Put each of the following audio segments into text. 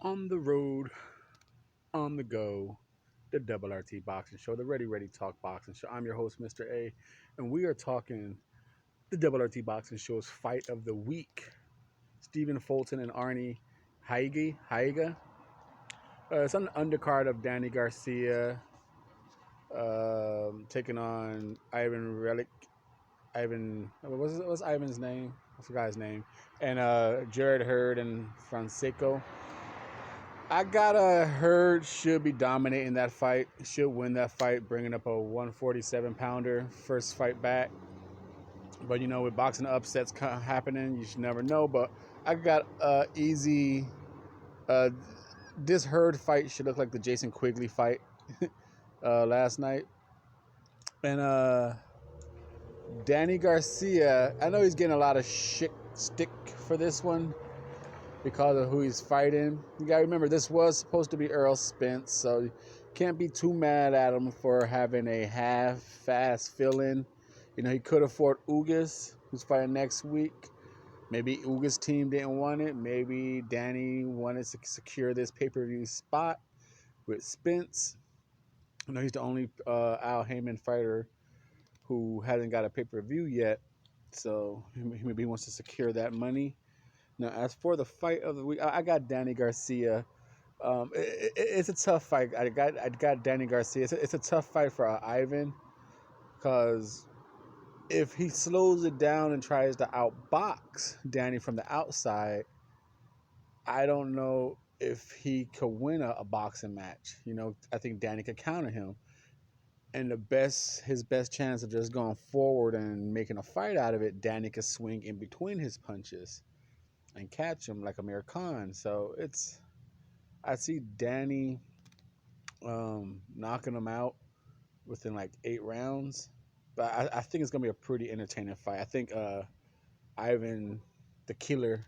On the road, on the go, the Double RT Boxing Show, the Ready Talk Boxing Show. I'm your host, Mr. A, and we are talking the Double RT Boxing Show's fight of the week. Stephen Fulton and Arnie Haiga. It's on the undercard of Danny Garcia taking on Ivan Relic. What's Ivan's name? I forgot his name. And Jared Hurd and Francisco. I got a Hurd should be dominating that fight. Should win that fight, bringing up a 147 pounder first fight back. But with boxing upsets happening, you should never know. But I got easy. Uh, this Hurd fight should look like the Jason Quigley fight last night. And Danny Garcia, I know he's getting a lot of stick for this one because of who he's fighting. You gotta remember, this was supposed to be Earl Spence, so you can't be too mad at him for having a half-fast fill-in. He could afford Ugas, who's fighting next week. Maybe Ugas' team didn't want it. Maybe Danny wanted to secure this pay-per-view spot with Spence. He's the only Al Heyman fighter who hasn't got a pay-per-view yet, so maybe he wants to secure that money. Now, as for the fight of the week, I got Danny Garcia. It's a tough fight. I got Danny Garcia. It's a tough fight for Ivan, because if he slows it down and tries to outbox Danny from the outside, I don't know if he could win a boxing match. I think Danny could counter him. And his best chance of just going forward and making a fight out of it, Danny could swing in between his punches and catch him like Amir Khan. So I see Danny knocking him out within like 8 rounds. But I think it's gonna be a pretty entertaining fight. I think Ivan, the Killer,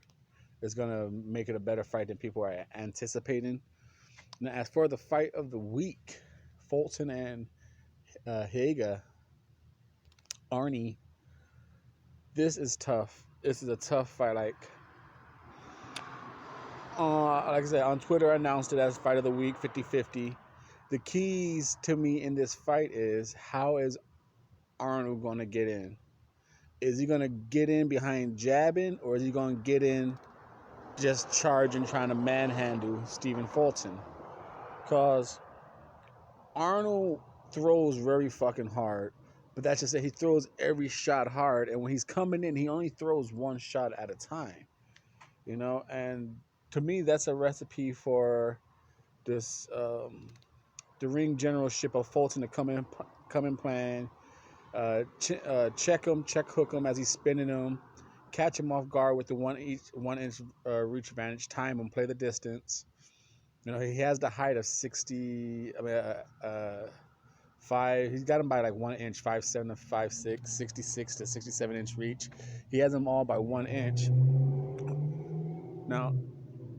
is gonna make it a better fight than people are anticipating. Now, as for the fight of the week, Fulton and Khegai, Arnie, this is tough. This is a tough fight. Like I said, on Twitter, I announced it as fight of the week, 50-50. The keys to me in this fight is, how is Arnold going to get in? Is he going to get in behind jabbing, or is he going to get in just charging, trying to manhandle Stephen Fulton? Because Arnold throws very fucking hard, but that's just it. He throws every shot hard, and when he's coming in, he only throws one shot at a time. And to me, that's a recipe for this the ring generalship of Fulton to come in playing, check hook him as he's spinning him, catch him off guard with the 1 inch reach advantage, time him, play the distance. He has the height of 60. He's got him by like 1 inch, 5'7" to 5'6", 66 to 67 inch reach. He has them all by 1 inch. Now,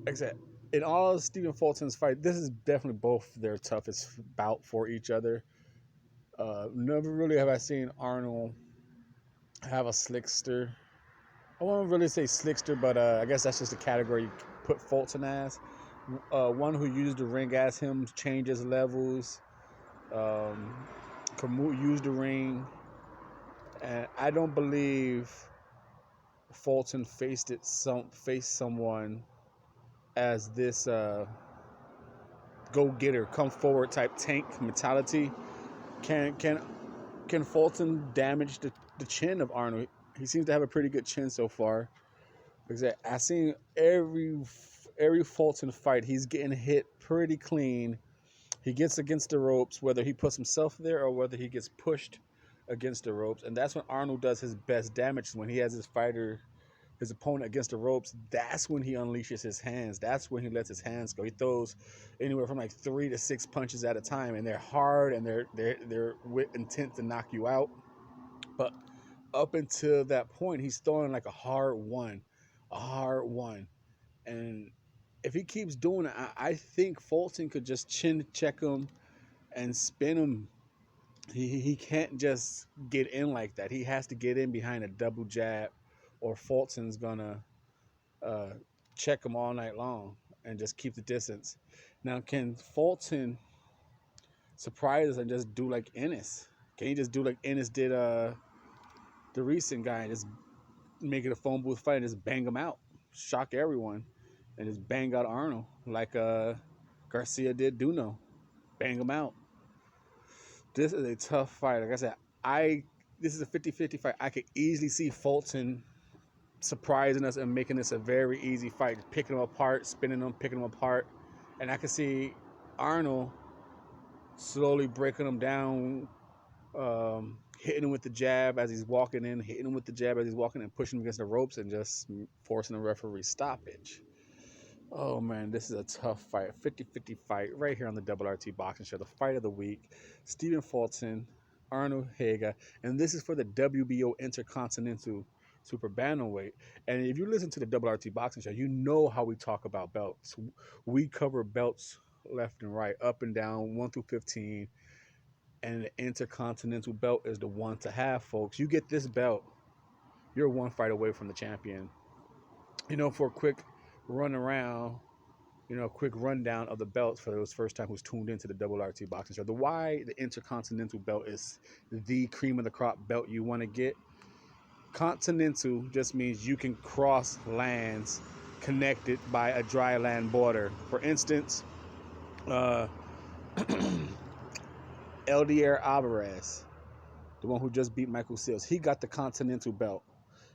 like I said, in all of Stephen Fulton's fight, this is definitely both their toughest bout for each other. Never really have I seen Arnold have a slickster. I won't really say slickster, but I guess that's just the category you put Fulton as. One who used the ring as him, changes levels, can use the ring. And I don't believe Fulton faced someone as this go-getter, come forward type tank mentality. Can Fulton damage the chin of Arnold? He seems to have a pretty good chin so far. Because I've seen every Fulton fight, he's getting hit pretty clean. He gets against the ropes, whether he puts himself there or whether he gets pushed against the ropes. And that's when Arnold does his best damage, when he has his opponent against the ropes. That's when he unleashes his hands. That's when he lets his hands go. He throws anywhere from like 3 to 6 punches at a time, and they're hard and they're with intent to knock you out. But up until that point, he's throwing like a hard one. And if he keeps doing it, I think Fulton could just chin check him and spin him. He can't just get in like that. He has to get in behind a double jab, or Fulton's gonna check him all night long. and just keep the distance. Now, can Fulton surprise us and just do like Ennis? Can he just do like Ennis did the recent guy and just make it a phone booth fight and just bang him out, shock everyone, and just bang out Arnold like Garcia did Duno, bang him out. This is a tough fight. Like I said, this is a 50-50 fight. I could easily see Fulton surprising us and making this a very easy fight, picking them apart, spinning them, picking them apart, and I could see Arnold slowly breaking them down, hitting him with the jab as he's walking in, hitting him with the jab as he's walking in, pushing him against the ropes, and just forcing the referee stoppage. Oh man, this is a tough fight. 50-50 fight right here on the Double RT Boxing Show. The fight of the week. Stephen Fulton, Anrold Khegai, and this is for the WBO Intercontinental Super Bantamweight. And if you listen to the Double RT Boxing Show, you know how we talk about belts. We cover belts left and right, up and down, 1 through 15. And the Intercontinental belt is the one to have, folks. You get this belt, you're one fight away from the champion. For a quick run around, a quick rundown of the belts for those first time who's tuned into the Double RT Boxing Show. Why the Intercontinental belt is the cream of the crop belt you want to get. Continental just means you can cross lands connected by a dry land border. For instance, Eldier Alvarez, the one who just beat Michael Seals, he got the Continental belt.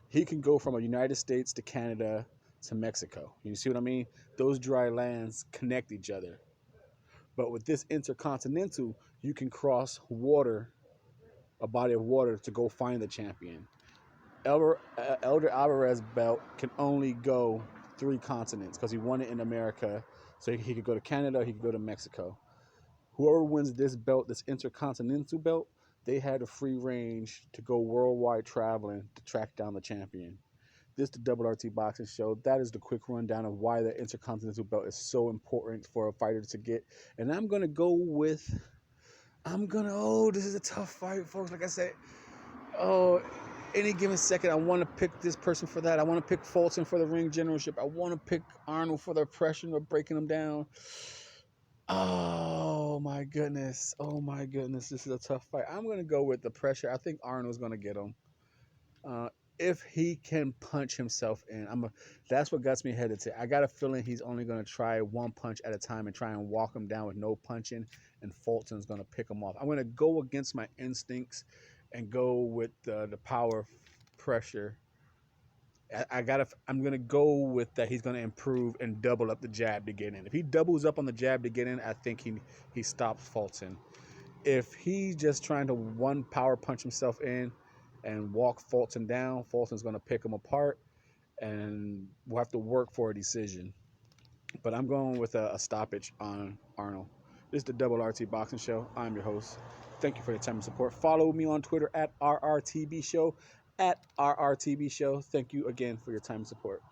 He can go from the United States to Canada to Mexico. You see what I mean? Those dry lands connect each other. But with this Intercontinental, you can cross water, a body of water, to go find the champion. Elder Alvarez belt can only go 3 continents because he won it in America. So he could go to Canada, he could go to Mexico. Whoever wins this belt, this Intercontinental belt, they had a free range to go worldwide traveling to track down the champion. This is the Double RT Boxing Show. That is the quick rundown of why the Intercontinental belt is so important for a fighter to get. And I'm going to go with, this is a tough fight, folks. Like I said, any given second, I want to pick this person for that. I want to pick Fulton for the ring generalship. I want to pick Arnold for the oppression of breaking him down. Oh my goodness. This is a tough fight. I'm going to go with the pressure. I think Arnold's going to get him. If he can punch himself in, that's what gets me headed to. I got a feeling he's only going to try one punch at a time and try and walk him down with no punching, and Fulton's going to pick him off. I'm going to go against my instincts and go with the power pressure. I'm going to go with that he's going to improve and double up the jab to get in. If he doubles up on the jab to get in, I think he stops Fulton. If he's just trying to one power punch himself in and walk Fulton down, Fulton's going to pick him apart, and we'll have to work for a decision. But I'm going with a stoppage on Arnold. This is the Double RT Boxing Show. I'm your host. Thank you for your time and support. Follow me on Twitter at RRTB Show, at RRTB Show. Thank you again for your time and support.